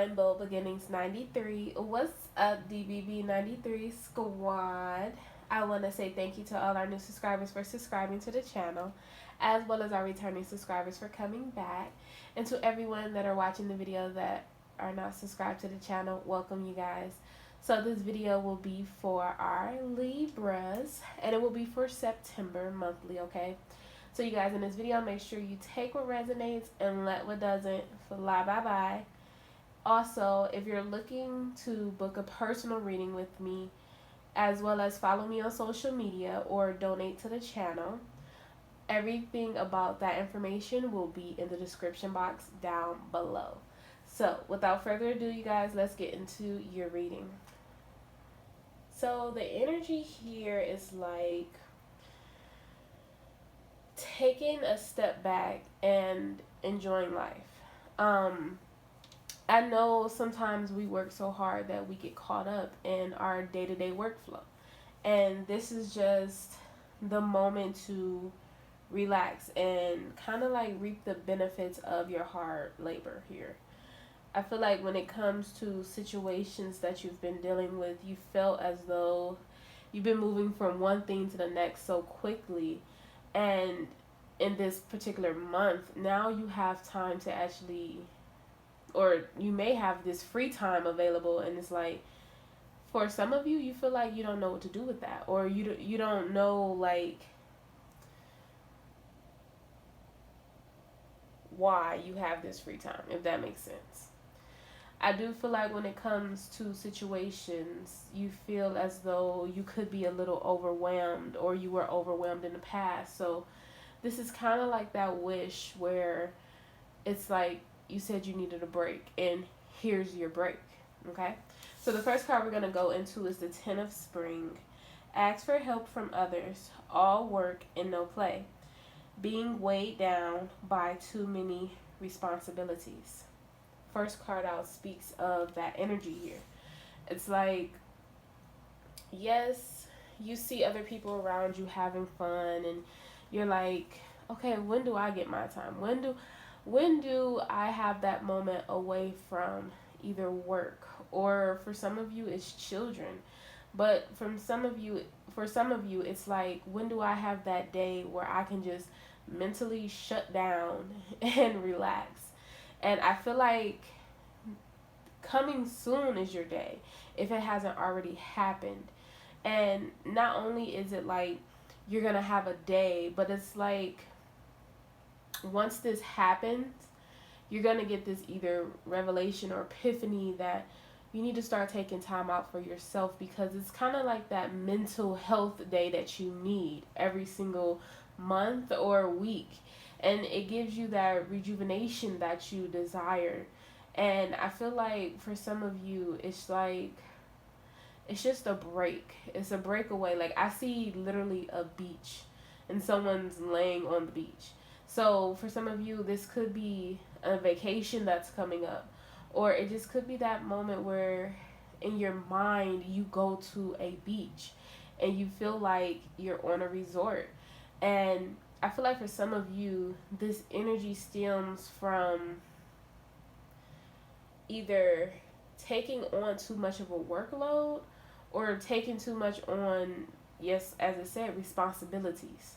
Bold Beginnings 93. What's up, DBB 93 squad? I want to say thank you to all our new subscribers for subscribing to the channel, as well as our returning subscribers for coming back. And to everyone that are watching the video that are not subscribed to the channel, welcome you guys. So this video will be for our Libras, and it will be for September monthly, okay? So you guys, in this video, make sure you take what resonates and let what doesn't fly bye-bye. Also, if you're looking to book a personal reading with me, as well as follow me on social media or donate to the channel, everything about that information will be in the description box down below. So, without further ado, you guys, let's get into your reading. So, the energy here is like taking a step back and enjoying life. I know sometimes we work so hard that we get caught up in our day-to-day workflow. And this is just the moment to relax and kind of like reap the benefits of your hard labor here. I feel like when it comes to situations that you've been dealing with, you felt as though you've been moving from one thing to the next so quickly. And in this particular month, now you have time to actually, or you may have this free time available, and it's like, for some of you, you feel like you don't know what to do with that, or you don't know like why you have this free time, if that makes sense. I do feel like when it comes to situations, you feel as though you could be a little overwhelmed, or you were overwhelmed in the past. So this is kind of like that wish where it's like you said you needed a break, and here's your break, okay? So the first card we're going to go into is the Ten of Spring. Ask for help from others, all work and no play. Being weighed down by too many responsibilities. First card out speaks of that energy here. It's like, yes, you see other people around you having fun, and you're like, okay, when do I get my time? When do I have that moment away from either work, or for some of you it's children, but for some of you it's like, when do I have that day where I can just mentally shut down and relax? And I feel like coming soon is your day, if it hasn't already happened. And not only is it like you're gonna have a day, but it's like once this happens, you're going to get this either revelation or epiphany that you need to start taking time out for yourself, because it's kind of like that mental health day that you need every single month or week. And it gives you that rejuvenation that you desire. And I feel like for some of you, it's like, it's just a break. It's a breakaway. Like, I see literally a beach and someone's laying on the beach. So for some of you, this could be a vacation that's coming up, or it just could be that moment where in your mind you go to a beach and you feel like you're on a resort. And I feel like for some of you, this energy stems from either taking on too much of a workload, or taking too much on, yes, as I said, responsibilities.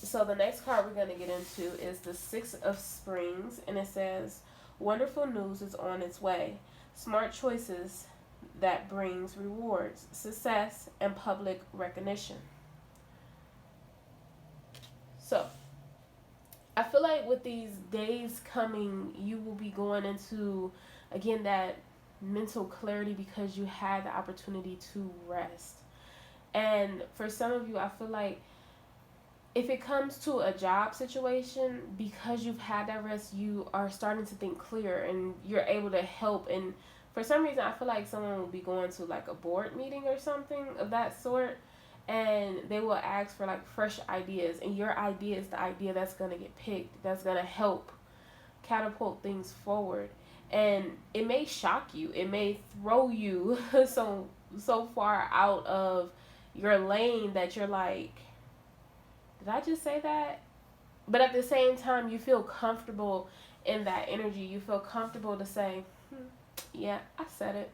So the next card we're going to get into is the Six of Springs, and it says, wonderful news is on its way. Smart choices that brings rewards, success, and public recognition. So I feel like with these days coming, you will be going into, again, that mental clarity, because you had the opportunity to rest. And for some of you, I feel like if it comes to a job situation, because you've had that rest, you are starting to think clear and you're able to help. And for some reason, I feel like someone will be going to like a board meeting or something of that sort, and they will ask for like fresh ideas, and your idea is the idea that's going to get picked, that's going to help catapult things forward. And it may shock you, it may throw you so far out of your lane that you're like, did I just say that? But at the same time, you feel comfortable in that energy. You feel comfortable to say, yeah, I said it.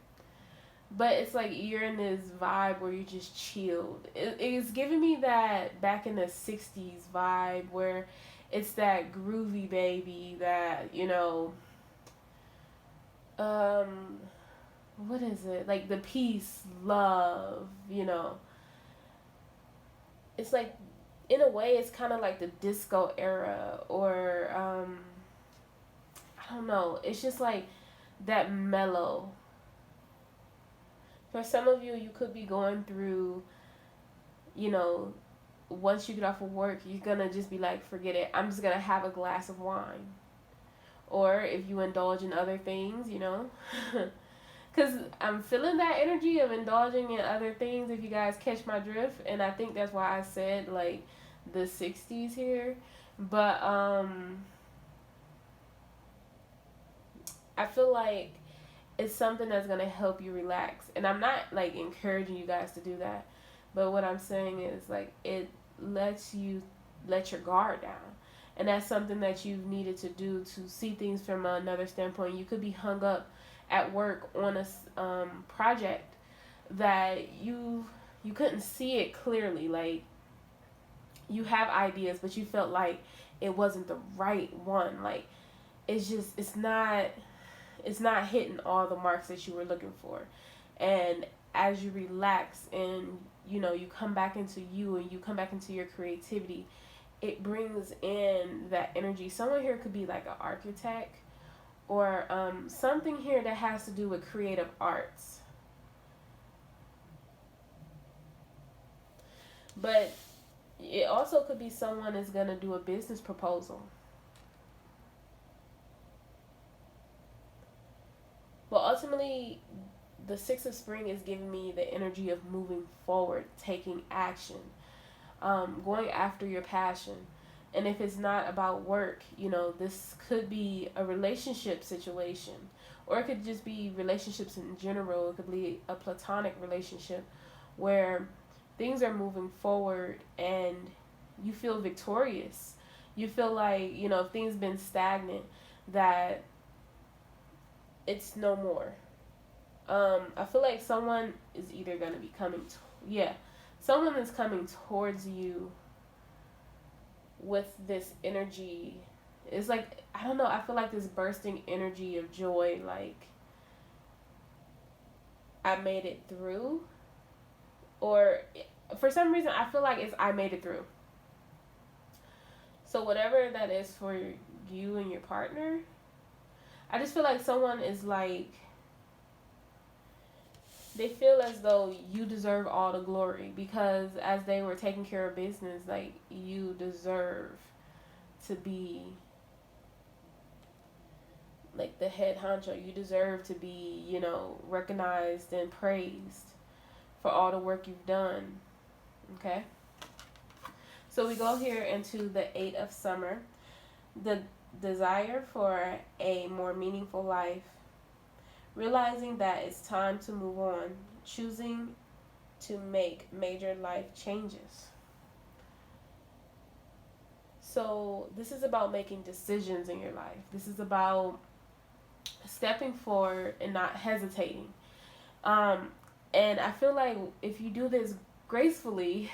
But it's like you're in this vibe where you're just chilled. It's giving me that back in the 60s vibe where it's that groovy baby that, what is it? Like the peace, love, It's like, in a way, it's kind of like the disco era or, I don't know. It's just like that mellow. For some of you, you could be going through, once you get off of work, you're going to just be like, forget it. I'm just going to have a glass of wine. Or if you indulge in other things, Because I'm feeling that energy of indulging in other things, if you guys catch my drift. And I think that's why I said, like, the 60s here. But, I feel like it's something that's going to help you relax. And I'm not, like, encouraging you guys to do that. But what I'm saying is, like, it lets you let your guard down. And that's something that you've needed to do to see things from another standpoint. You could be hung up at work on a project that you couldn't see it clearly. Like, you have ideas, but you felt like it wasn't the right one. Like, it's not hitting all the marks that you were looking for. And as you relax and you come back into you and you come back into your creativity, it brings in that energy. Someone here could be like an architect or something here that has to do with creative arts. But it also could be someone is going to do a business proposal. But ultimately, the Six of Spring is giving me the energy of moving forward, taking action, going after your passion. And if it's not about work, this could be a relationship situation. Or it could just be relationships in general. It could be a platonic relationship where things are moving forward and you feel victorious. You feel like, if things been stagnant, that it's no more. I feel like someone is either going to be coming, someone is coming towards you with this energy. It's like, I don't know, I feel like this bursting energy of joy, like, I made it through. Or, for some reason, I feel like it's I made it through. So whatever that is for you and your partner, I just feel like someone is like, they feel as though you deserve all the glory because as they were taking care of business, like, you deserve to be like the head honcho. You deserve to be, recognized and praised for all the work you've done. Okay? So we go here into the 8 of Summer. The desire for a more meaningful life. Realizing that it's time to move on. Choosing to make major life changes. So this is about making decisions in your life. This is about stepping forward and not hesitating. And I feel like if you do this gracefully,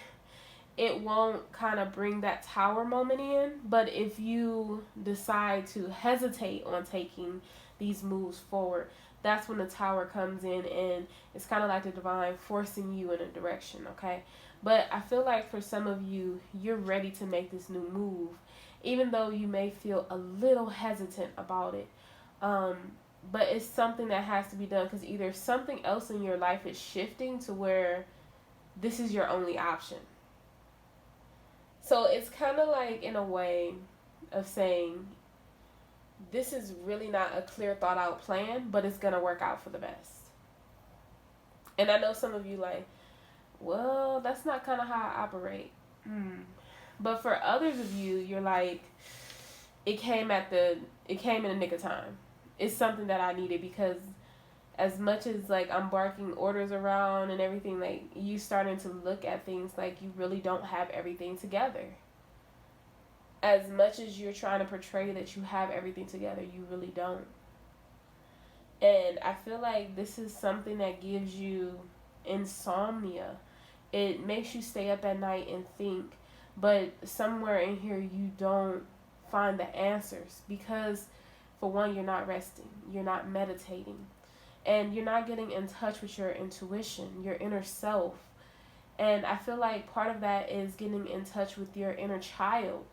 it won't kind of bring that tower moment in. But if you decide to hesitate on taking these moves forward, that's when the tower comes in, and it's kind of like the divine forcing you in a direction, okay? But I feel like for some of you, you're ready to make this new move, even though you may feel a little hesitant about it. But it's something that has to be done because either something else in your life is shifting to where this is your only option. So it's kind of like, in a way of saying, this is really not a clear thought out plan, but it's going to work out for the best. And I know some of you like, well, that's not kind of how I operate. But for others of you, you're like, it came in the nick of time. It's something that I needed because as much as like I'm barking orders around and everything, like you starting to look at things like you really don't have everything together. as much as you're trying to portray that you have everything together, you really don't. And I feel like this is something that gives you insomnia. It makes you stay up at night and think, but somewhere in here you don't find the answers because, for one, you're not resting, you're not meditating, and you're not getting in touch with your intuition, your inner self. And I feel like part of that is getting in touch with your inner child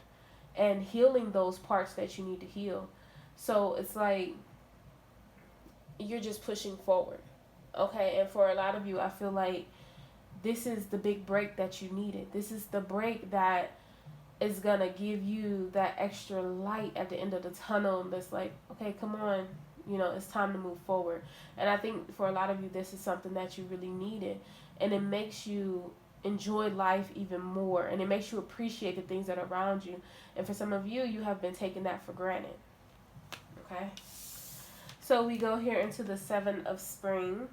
and healing those parts that you need to heal. So it's like you're just pushing forward. Okay, and for a lot of you, I feel like this is the big break that you needed. This is the break that is gonna give you that extra light at the end of the tunnel that's like, okay, come on, it's time to move forward. And I think for a lot of you, this is something that you really needed, and it makes you enjoy life even more, and it makes you appreciate the things that are around you. And for some of you, you have been taking that for granted. Okay, so we go here into the 7 of spring,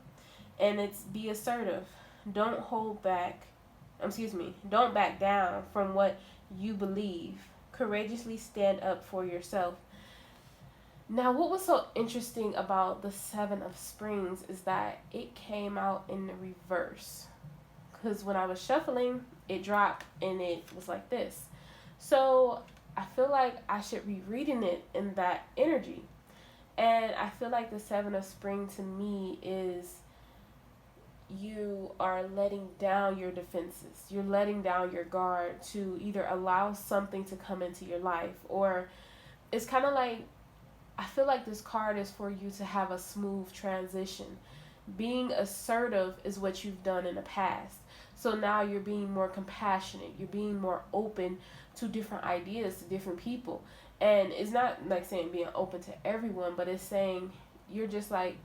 and it's be assertive. Don't hold back. Don't back down from what you believe. Courageously stand up for yourself. Now, what was so interesting about the 7 of springs is that it came out in the reverse. Because when I was shuffling, it dropped and it was like this. So I feel like I should be reading it in that energy. And I feel like the 7 of spring to me is you are letting down your defenses. You're letting down your guard to either allow something to come into your life, or it's kind of like, I feel like this card is for you to have a smooth transition. Being assertive is what you've done in the past. So now you're being more compassionate. You're being more open to different ideas, to different people. And it's not like saying being open to everyone, but it's saying you're just like,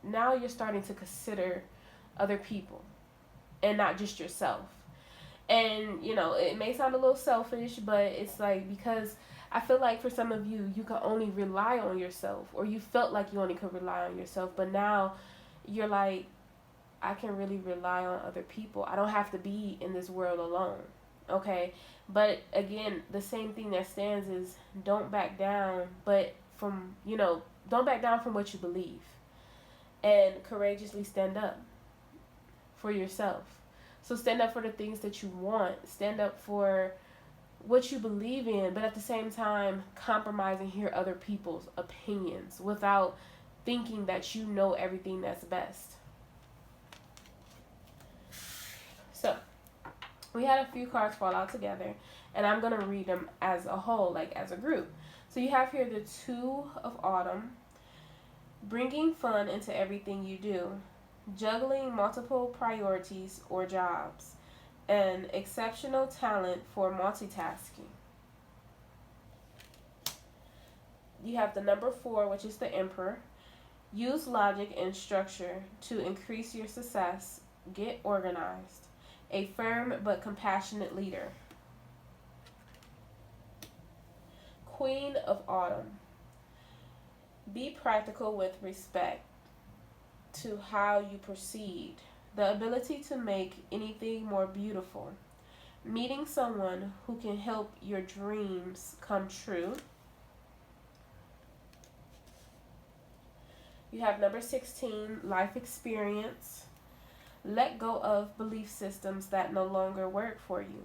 now you're starting to consider other people and not just yourself. And it may sound a little selfish, but it's like, because I feel like for some of you, you can only rely on yourself, or you felt like you only could rely on yourself, but now you're like, I can really rely on other people. I don't have to be in this world alone. Okay, but again, the same thing that stands is don't back down, but don't back down from what you believe, and courageously stand up for yourself. So stand up for the things that you want. Stand up for what you believe in, but at the same time, compromise and hear other people's opinions without thinking that you know everything that's best. So, we had a few cards fall out together, and I'm going to read them as a whole, like as a group. So you have here the 2 of autumn, bringing fun into everything you do, juggling multiple priorities or jobs, and exceptional talent for multitasking. You have the number 4, which is the Emperor. Use logic and structure to increase your success. Get organized. A firm but compassionate leader. Queen of Autumn. Be practical with respect to how you proceed. The ability to make anything more beautiful. Meeting someone who can help your dreams come true. You have number 16, life experience. Let go of belief systems that no longer work for you.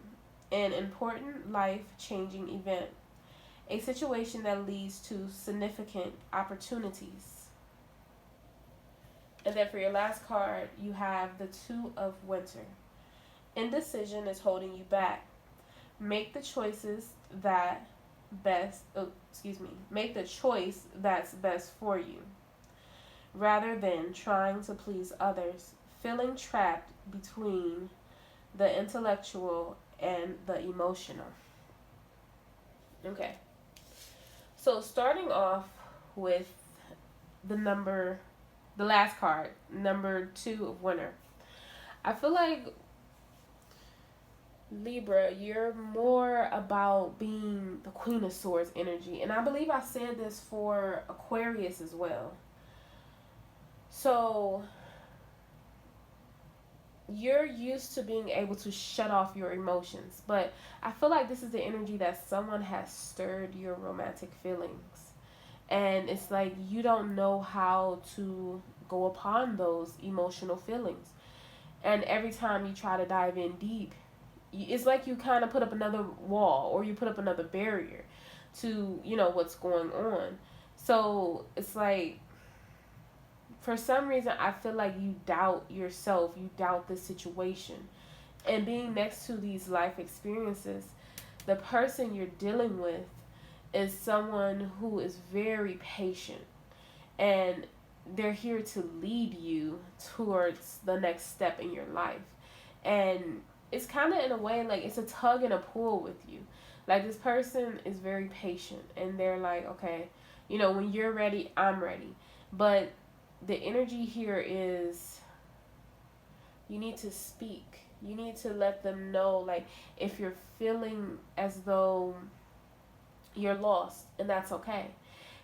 An important life-changing event. A situation that leads to significant opportunities. And then for your last card, you have the 2 of winter. Indecision is holding you back. Make the choices that Make the choice that's best for you, rather than trying to please others, feeling trapped between the intellectual and the emotional. Okay. So starting off with the last card, number 2 of winter. I feel like Libra, you're more about being the Queen of Swords energy. And I believe I said this for Aquarius as well. So you're used to being able to shut off your emotions, but I feel like this is the energy that someone has stirred your romantic feelings. And it's like you don't know how to go upon those emotional feelings. And every time you try to dive in deep, it's like you kind of put up another wall or you put up another barrier to, what's going on. So it's like, for some reason, I feel like you doubt yourself, you doubt the situation. And being next to these life experiences, the person you're dealing with is someone who is very patient, and they're here to lead you towards the next step in your life. And it's kind of in a way like it's a tug and a pull with you. Like, this person is very patient, and they're like, okay, when you're ready, I'm ready. But the energy here is you need to speak. You need to let them know, like, if you're feeling as though you're lost, and that's okay.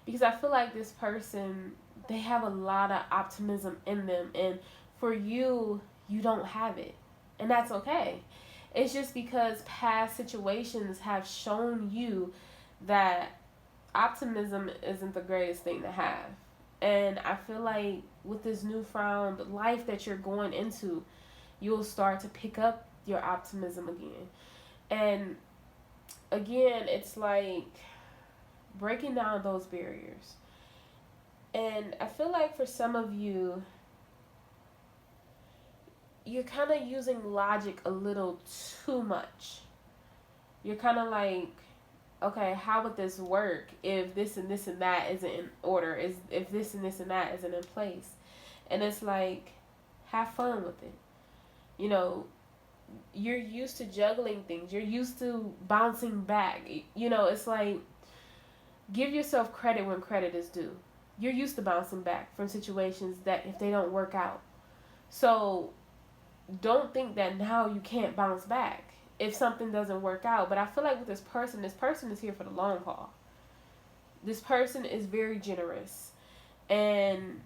Because I feel like this person, they have a lot of optimism in them, and for you, you don't have it. And that's okay. It's just because past situations have shown you that optimism isn't the greatest thing to have. And I feel like with this newfound life that you're going into, you'll start to pick up your optimism again. And again, it's like breaking down those barriers. And I feel like for some of you, you're kind of using logic a little too much. You're kind of like, okay, how would this work if this and this and that isn't in order? If this and this and that isn't in place? And it's like, have fun with it. You're used to juggling things. You're used to bouncing back. It's like, give yourself credit when credit is due. You're used to bouncing back from situations that if they don't work out. So don't think that now you can't bounce back if something doesn't work out. But I feel like with this person is here for the long haul. This person is very generous, and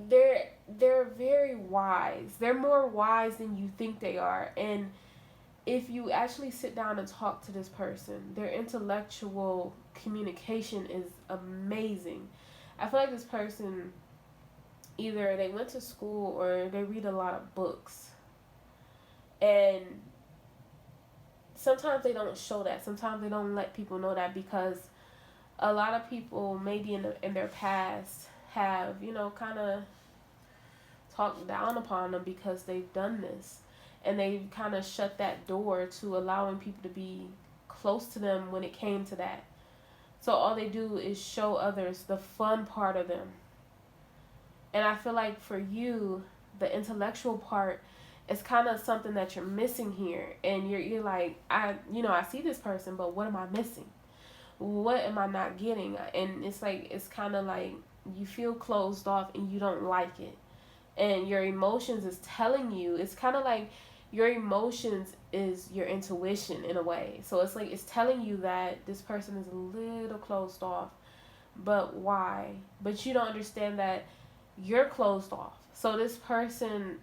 they're very wise. They're more wise than you think they are. And if you actually sit down and talk to this person, their intellectual communication is amazing. I feel like this person, either they went to school or they read a lot of books. And sometimes they don't show that. Sometimes they don't let people know that, because a lot of people maybe in their past have, kind of talked down upon them because they've done this. And they kind of shut that door to allowing people to be close to them when it came to that. So all they do is show others the fun part of them. And I feel like for you, the intellectual part is kind of something that you're missing here. And you're like, I see this person, but what am I missing? What am I not getting? And it's like, it's kind of like you feel closed off and you don't like it. And your emotions is telling you, it's kind of like your emotions is your intuition in a way. So it's like, it's telling you that this person is a little closed off. But why? But you don't understand that you're closed off. So this person,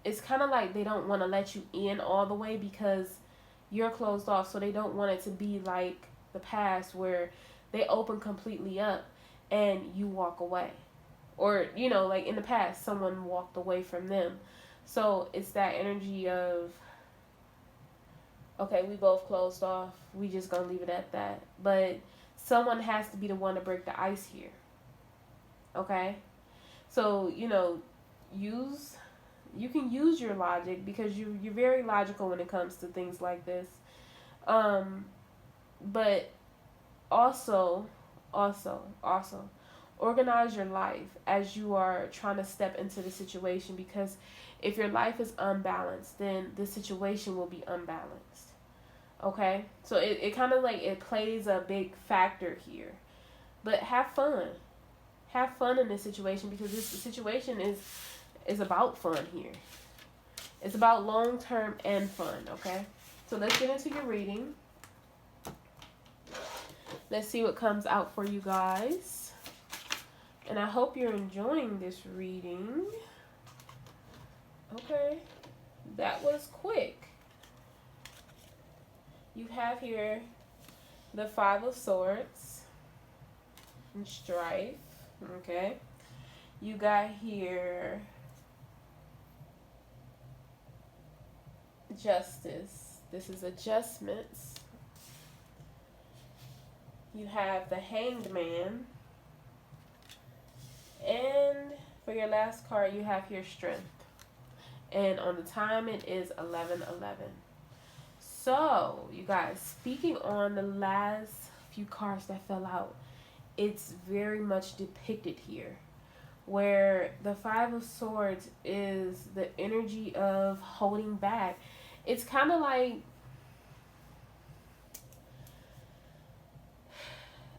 it's kind of like they don't want to let you in all the way because you're closed off. So they don't want it to be like the past where they open completely up and you walk away. Or, like in the past, someone walked away from them. So it's that energy of, okay, we both closed off. We just gonna leave it at that. But someone has to be the one to break the ice here. Okay? So, you can use your logic because you're very logical when it comes to things like this. But also, organize your life as you are trying to step into the situation, because if your life is unbalanced, then the situation will be unbalanced. Okay? So it kind of like, it plays a big factor here. But have fun. Have fun in this situation, because this situation is about fun here. It's about long-term and fun, okay? So let's get into your reading. Let's see what comes out for you guys. And I hope you're enjoying this reading. Okay, that was quick. You have here the Five of Swords and strife. Okay, you got here justice. This is adjustments. You have the Hanged Man. And for your last card, you have here strength. And on the time, it is 11:11. So, you guys, speaking on the last few cards that fell out, it's very much depicted here. Where the Five of Swords is the energy of holding back. It's kind of like,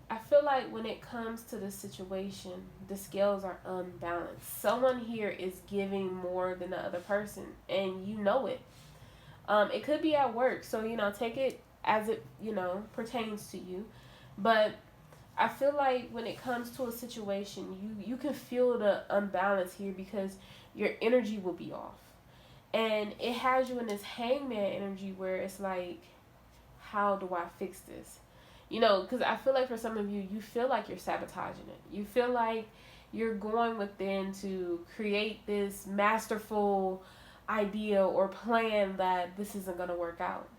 I feel like when it comes to the situation, the scales are unbalanced. Someone here is giving more than the other person, and you know it. It could be at work, so take it as it pertains to you. But I feel like when it comes to a situation, you can feel the unbalance here because your energy will be off, and it has you in this hangman energy where it's like, how do I fix this? Because I feel like for some of you, you feel like you're sabotaging it. You feel like you're going within to create this masterful idea or plan that this isn't going to work out.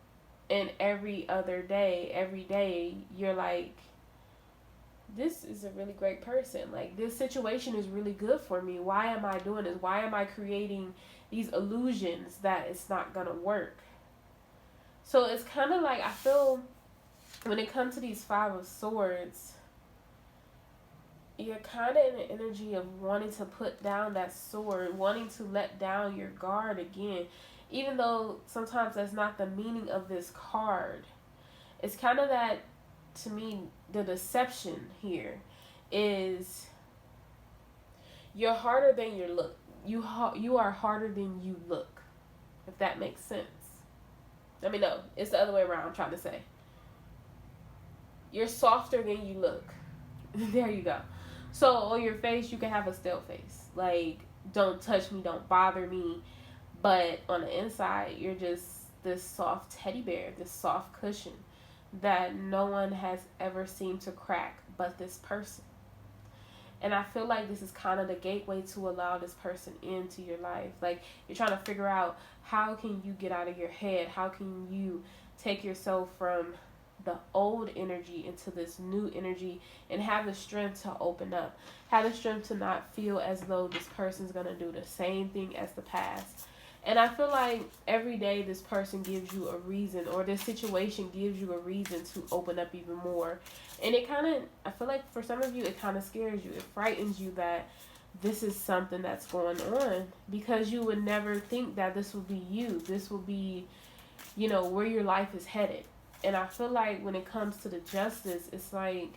And every day, you're like, this is a really great person. Like, this situation is really good for me. Why am I doing this? Why am I creating these illusions that it's not going to work? So it's kind of like, I feel when it comes to these Five of Swords, you're kind of in the energy of wanting to put down that sword, wanting to let down your guard again, even though sometimes that's not the meaning of this card. It's kind of that, to me, the deception here is you're harder than you look. You are harder than you look, if that makes sense. Let me know. It's the other way around, I'm trying to say. You're softer than you look. There you go. So on your face, you can have a still face. Like, don't touch me, don't bother me. But on the inside, you're just this soft teddy bear, this soft cushion that no one has ever seemed to crack but this person. And I feel like this is kind of the gateway to allow this person into your life. Like, you're trying to figure out, how can you get out of your head? How can you take yourself from the old energy into this new energy and have the strength to open up, have the strength to not feel as though this person's going to do the same thing as the past. And I feel like every day this person gives you a reason, or this situation gives you a reason to open up even more. And it kind of, I feel like for some of you, it kind of scares you. It frightens you that this is something that's going on, because you would never think that this would be you. This will be, where your life is headed. And I feel like when it comes to the justice, it's like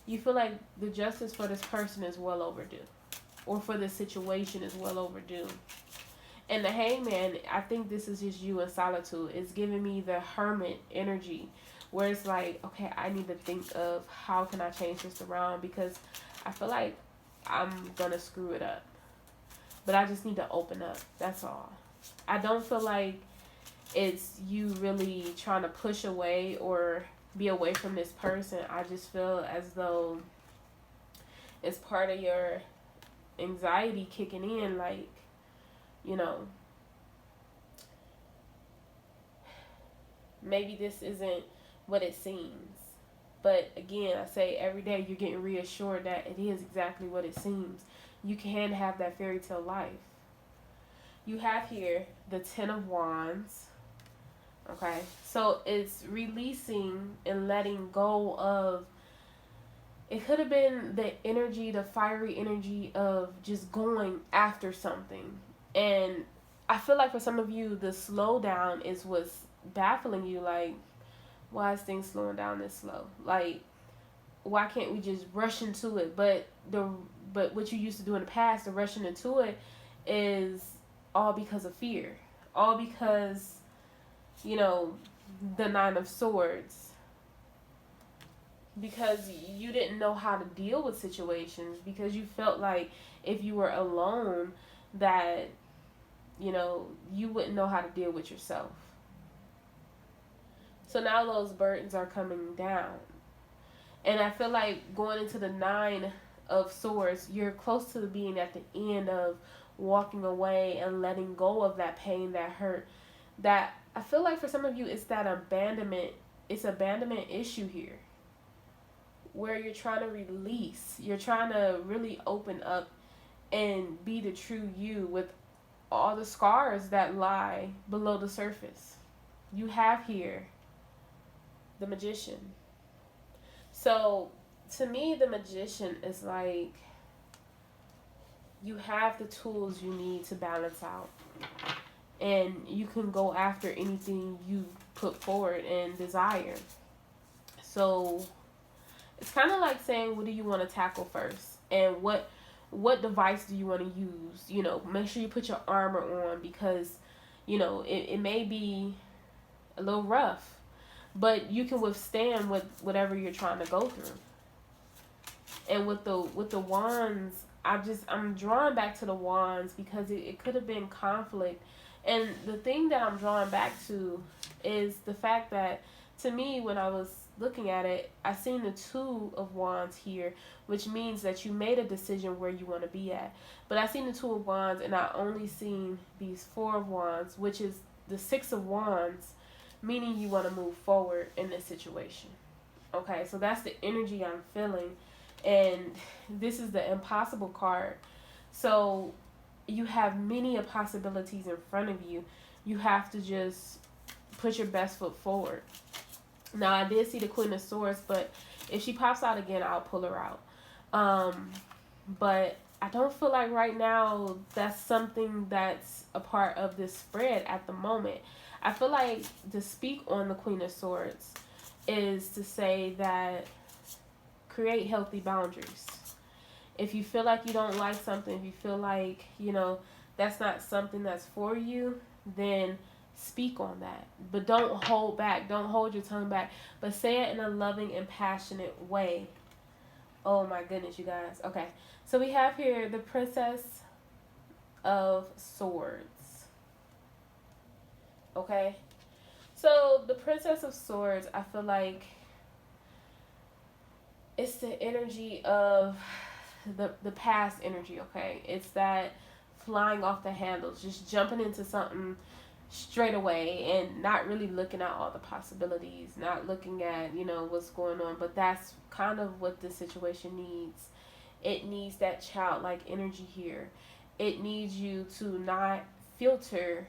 you feel like the justice for this person is well overdue, or for this situation is well overdue. And the Hangman, I think this is just you in solitude. It's giving me the hermit energy, where it's like, okay, I need to think of how can I change this around, because I feel like I'm going to screw it up. But I just need to open up. That's all. I don't feel like it's you really trying to push away or be away from this person. I just feel as though it's part of your anxiety kicking in, like, maybe this isn't what it seems. But again, I say every day you're getting reassured that it is exactly what it seems. You can have that fairy tale life. You have here the Ten of Wands. Okay, so it's releasing and letting go of, it could have been the energy, the fiery energy of just going after something. And I feel like for some of you, the slowdown is what's baffling you. Like, why is things slowing down this slow? Like, why can't we just rush into it? But what you used to do in the past, the rushing into it, is all because of fear. All because, the Nine of Swords. Because you didn't know how to deal with situations. Because you felt like if you were alone, that you know, you wouldn't know how to deal with yourself. So now those burdens are coming down. And I feel like going into the Nine of Swords, you're close to being at the end of walking away and letting go of that pain, that hurt. That I feel like for some of you, it's that abandonment. It's abandonment issue here, where you're trying to release. You're trying to really open up and be the true you with all the scars that lie below the surface. You have here the Magician. So to me, the Magician is like, you have the tools you need to balance out, and you can go after anything you put forward and desire. So it's kind of like saying, what do you want to tackle first, and what device do you want to use? You know, make sure you put your armor on, because you know it may be a little rough, but you can withstand with whatever you're trying to go through. And with the wands, I'm drawn back to the wands because it could have been conflict. And the thing that I'm drawn back to is the fact that, to me, when I was looking at it, I seen the Two of Wands here, which means that you made a decision where you want to be at. But I seen the Two of Wands, and I only seen these Four of Wands, which is the Six of Wands, meaning you want to move forward in this situation. Okay, so that's the energy I'm feeling. And this is the Impossible card. So you have many possibilities in front of you. You have to just put your best foot forward. Now, I did see the Queen of Swords, but if she pops out again, I'll pull her out. But I don't feel like right now that's something that's a part of this spread at the moment. I feel like to speak on the Queen of Swords is to say that create healthy boundaries. If you feel like you don't like something, if you feel like, you know, that's not something that's for you, then speak on that. But don't hold back. Don't hold your tongue back. But say it in a loving and passionate way. Oh my goodness, you guys. Okay. So we have here the Princess of Swords. Okay. So the Princess of Swords, I feel like it's the energy of the past energy, okay? It's that flying off the handles, just jumping into something straight away and not really looking at all the possibilities, not looking at, you know, what's going on. But that's kind of what this situation needs. It needs that childlike energy here. It needs you to not filter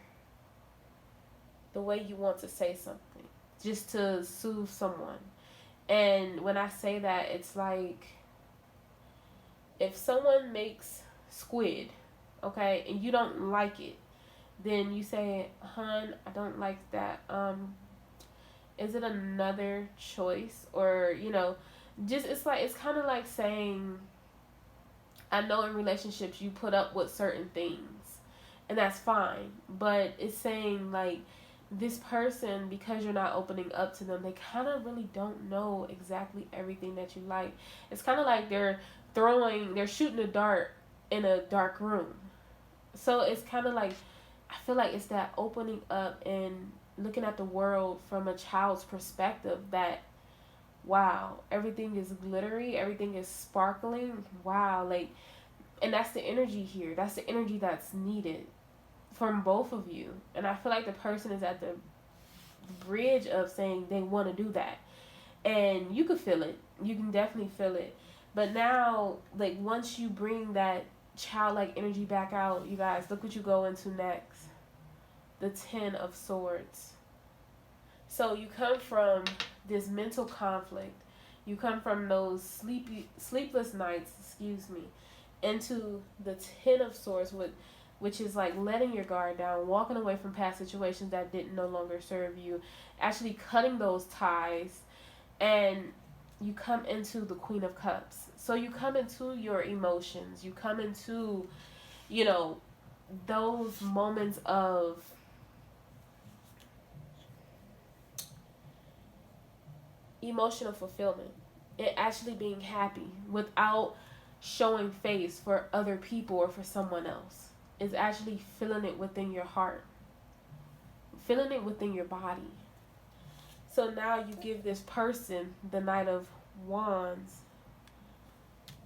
the way you want to say something, just to soothe someone. And when I say that, it's like, if someone makes squid, okay, and you don't like it, then you say, "Hun, I don't like that. Is it another choice?" Or, you know, just, it's kind of like saying, I know in relationships you put up with certain things, and that's fine. But it's saying, like, this person, because you're not opening up to them, they kind of really don't know exactly everything that you like. It's kind of like they're shooting a dart in a dark room. So it's kind of like, I feel like it's that opening up and looking at the world from a child's perspective, that, wow, everything is glittery, everything is sparkling, wow, like, and that's the energy here. That's the energy that's needed from both of you. And I feel like the person is at the bridge of saying they want to do that. And you could feel it. You can definitely feel it. But now, like, once you bring that childlike energy back out, you guys, look what you go into next. The Ten of Swords. So you come from this mental conflict. You come from those sleepless nights, into the Ten of Swords, which is like letting your guard down, walking away from past situations that didn't no longer serve you, actually cutting those ties, and you come into the Queen of Cups. So you come into your emotions. You come into, you know, those moments of emotional fulfillment. It actually being happy without showing face for other people or for someone else. is actually feeling it within your heart, feeling it within your body. So now you give this person the Knight of Wands,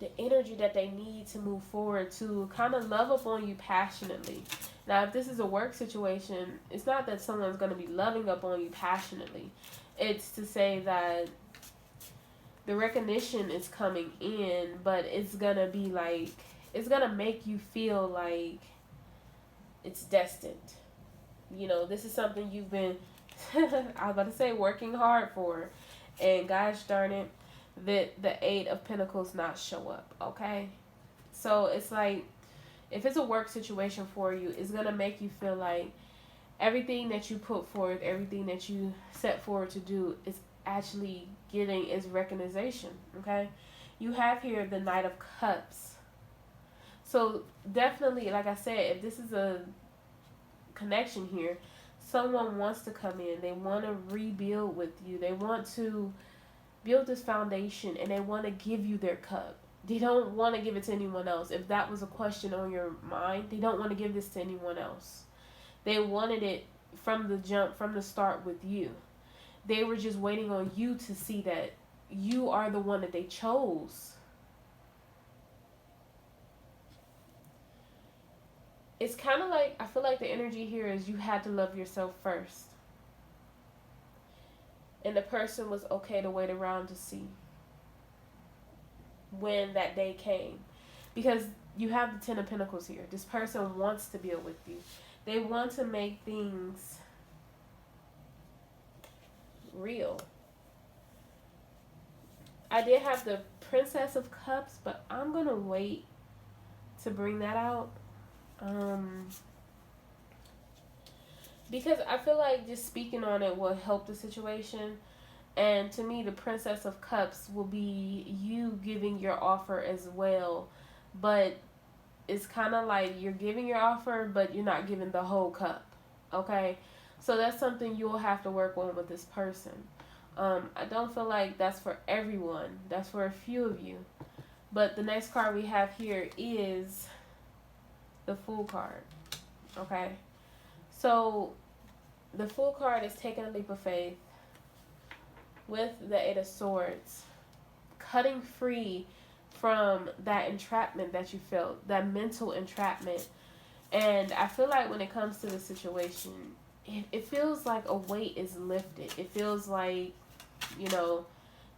the energy that they need to move forward, to kind of love up on you passionately. Now, if this is a work situation, it's not that someone's going to be loving up on you passionately. It's to say that the recognition is coming in, but it's going to be like, it's going to make you feel like it's destined. You know, this is something you've been, I was about to say, working hard for. And gosh darn it, the Eight of Pentacles not show up, okay? So it's like, if it's a work situation for you, it's going to make you feel like everything that you put forward, everything that you set forward to do is actually getting its recognition, okay? You have here the Knight of Cups. So definitely, like I said, if this is a connection here, someone wants to come in. They want to rebuild with you. They want to build this foundation, and they want to give you their cup. They don't want to give it to anyone else. If that was a question on your mind, they don't want to give this to anyone else. They wanted it from the jump, from the start with you. They were just waiting on you to see that you are the one that they chose. It's kind of like, I feel like the energy here is you had to love yourself first. And the person was okay to wait around to see when that day came. Because you have the Ten of Pentacles here. This person wants to build with you. They want to make things real. I did have the Princess of Cups, but I'm going to wait to bring that out. Because I feel like just speaking on it will help the situation. And to me, the Princess of Cups will be you giving your offer as well. But it's kind of like you're giving your offer, but you're not giving the whole cup. Okay? So that's something you'll have to work on with this person. I don't feel like that's for everyone. That's for a few of you. But the next card we have here is the Fool card. Okay? So the Fool card is taking a leap of faith with the Eight of Swords, cutting free from that entrapment that you felt, that mental entrapment. And I feel like when it comes to the situation, it feels like a weight is lifted. It feels like, you know,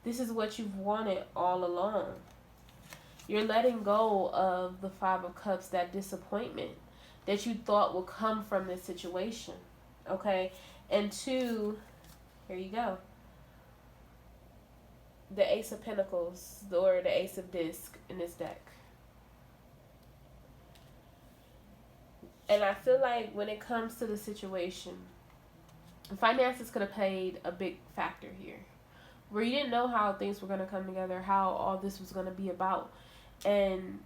this is what you've wanted all along. You're letting go of the Five of Cups, that disappointment that you thought would come from this situation. Okay? And two, here you go. The Ace of Pentacles, or the Ace of Disc in this deck. And I feel like when it comes to the situation, finances could have played a big factor here. Where you didn't know how things were going to come together, how all this was going to be about. And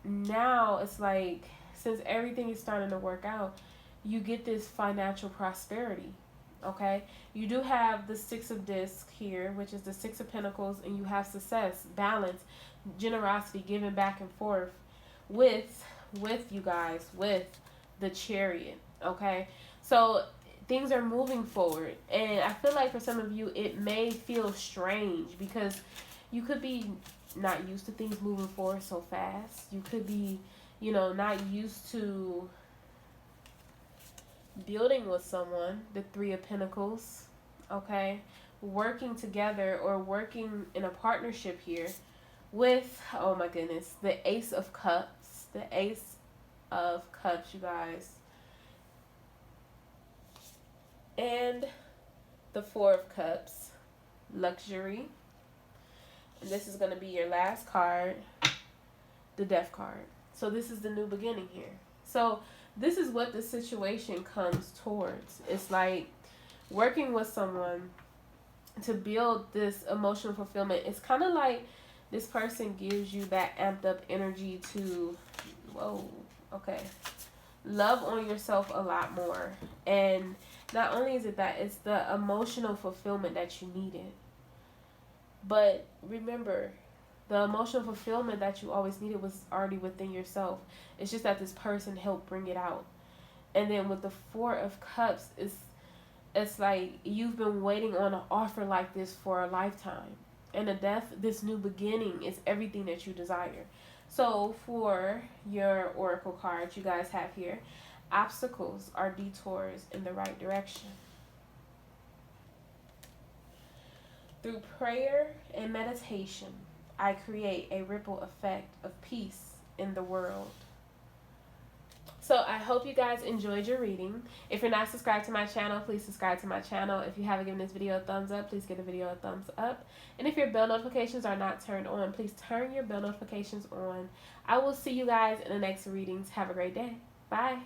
now it's like, since everything is starting to work out, you get this financial prosperity. Okay? You do have the Six of Discs here, which is the Six of Pentacles, and you have success, balance, generosity, giving back and forth with you guys, with the Chariot. Okay? So things are moving forward. And I feel like for some of you, it may feel strange because you could be not used to things moving forward so fast. You could be, you know, not used to building with someone, the Three of Pentacles, okay? Working together or working in a partnership here with, oh my goodness, the Ace of Cups. The Ace of Cups, you guys. And the Four of Cups, luxury. And this is going to be your last card, the Death card. So this is the new beginning here. So this is what the situation comes towards. It's like working with someone to build this emotional fulfillment. It's kind of like this person gives you that amped up energy to, whoa, okay, love on yourself a lot more. And not only is it that, it's the emotional fulfillment that you needed. But remember, The emotional fulfillment that you always needed was already within yourself. It's just that this person helped bring it out. And then with the Four of Cups, it's like you've been waiting on an offer like this for a lifetime. And the Death, this new beginning, is everything that you desire. So for your oracle cards you guys have here, obstacles are detours in the right direction. Through prayer and meditation, I create a ripple effect of peace in the world. So I hope you guys enjoyed your reading. If you're not subscribed to my channel, please subscribe to my channel. If you haven't given this video a thumbs up, please give the video a thumbs up. And if your bell notifications are not turned on, please turn your bell notifications on. I will see you guys in the next readings. Have a great day. Bye.